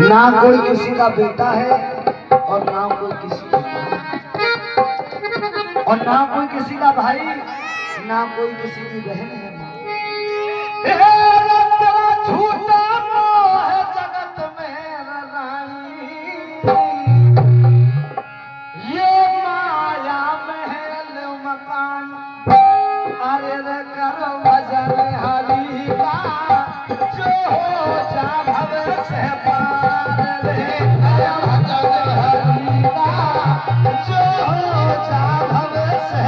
ना कोई किसी का बेटा है और ना कोई किसी का और ना कोई किसी का भाई, ना कोई किसी की बहन है। झूठा मोह जगत में रानी, ये माया महल मकान, अरे रे करो भजन हरि का, जो हो जा भव से पार रे, करो भजन हरि का, जो हो जा भव से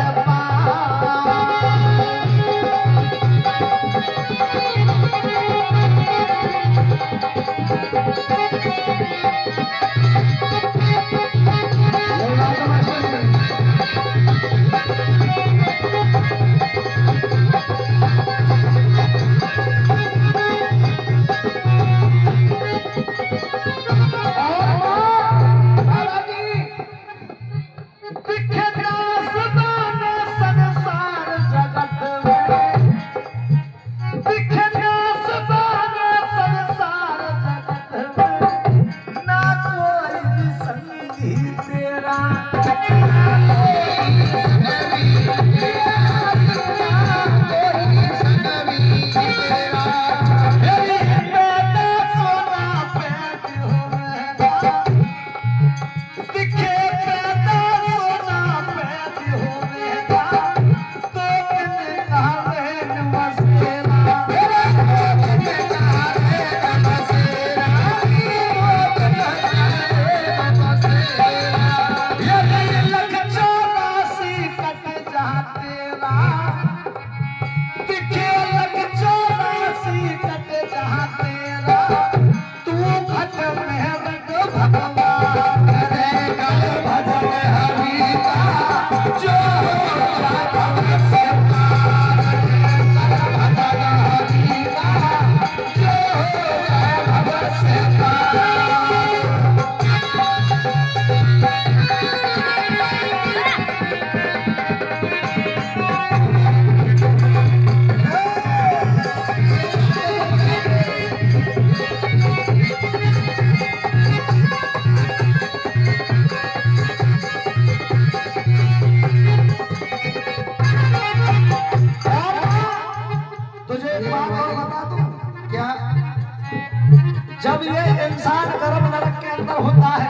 जब ये इंसान गर्भ नरक के अंदर होता है,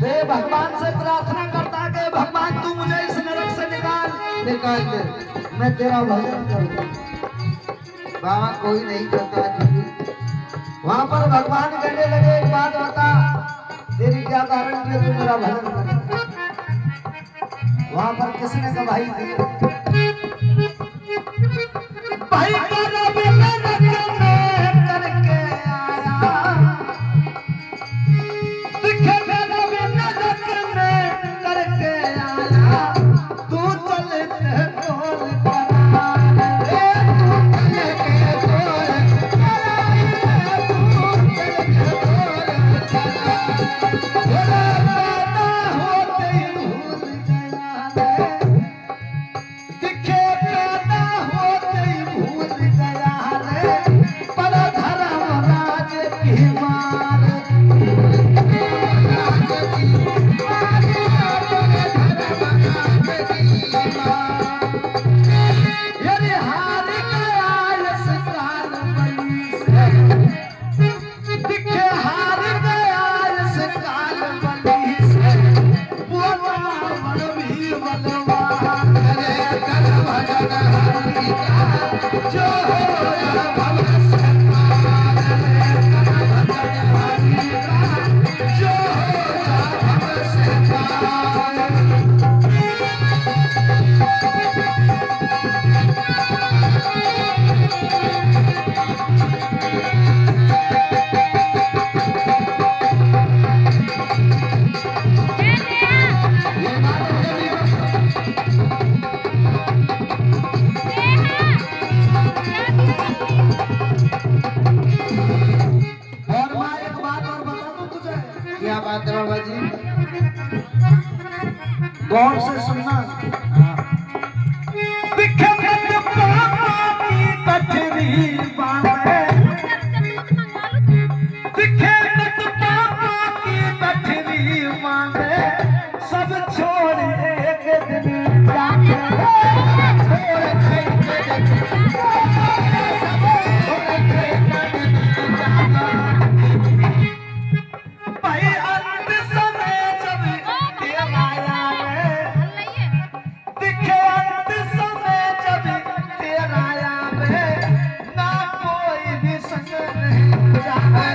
तो ये भगवान से प्रार्थना करता है कि भगवान तू मुझे इस नरक से निकाल दे, मैं तेरा भजन करूँ। बाबा कोई नहीं करता। वहां पर भगवान कहने लगे एक बात बता, तेरी क्या कारण कि तू मेरा भजन कर। वहां पर किसने कहा भाई भाई गौर से सुनना। कठरी बातें दिखे मत पापा की गठरी मांगे सब छोड़ एक दिन जाके छोड़ के भाई अंत समय जब तेरा आवे दिखे अंत समय जब तेरा आवे ना कोई भी संग नहीं जावे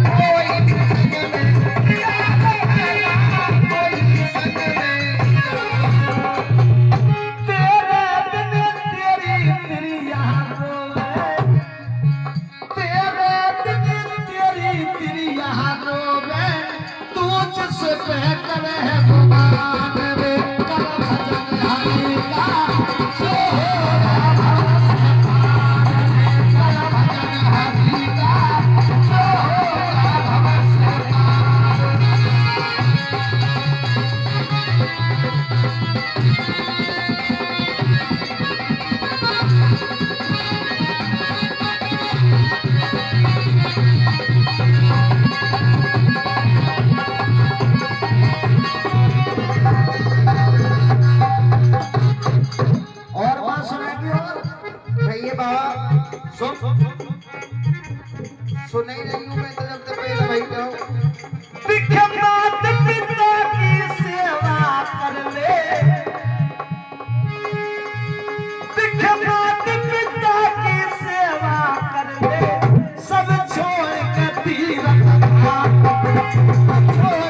कोई भी संग नहीं कोई भी संग नहीं तेरे दिन तेरी तेरी याद रोवे तेरे दिन तेरी तेरी याद रोवे तू जिससे बेहतर है भगवान रे कर भजन हरि का सोहरा भव से पार कर भजन हरि का सोहरा भव से पार और बात सुनेगी और भैया बाबा सुन ही नहीं हूँ मैं तो जब तक पहले भाई जाओ दिखे मात पिता की सेवा कर ले दिखे मात पिता की सेवा कर ले सब छोड़ के तीरथ छोड़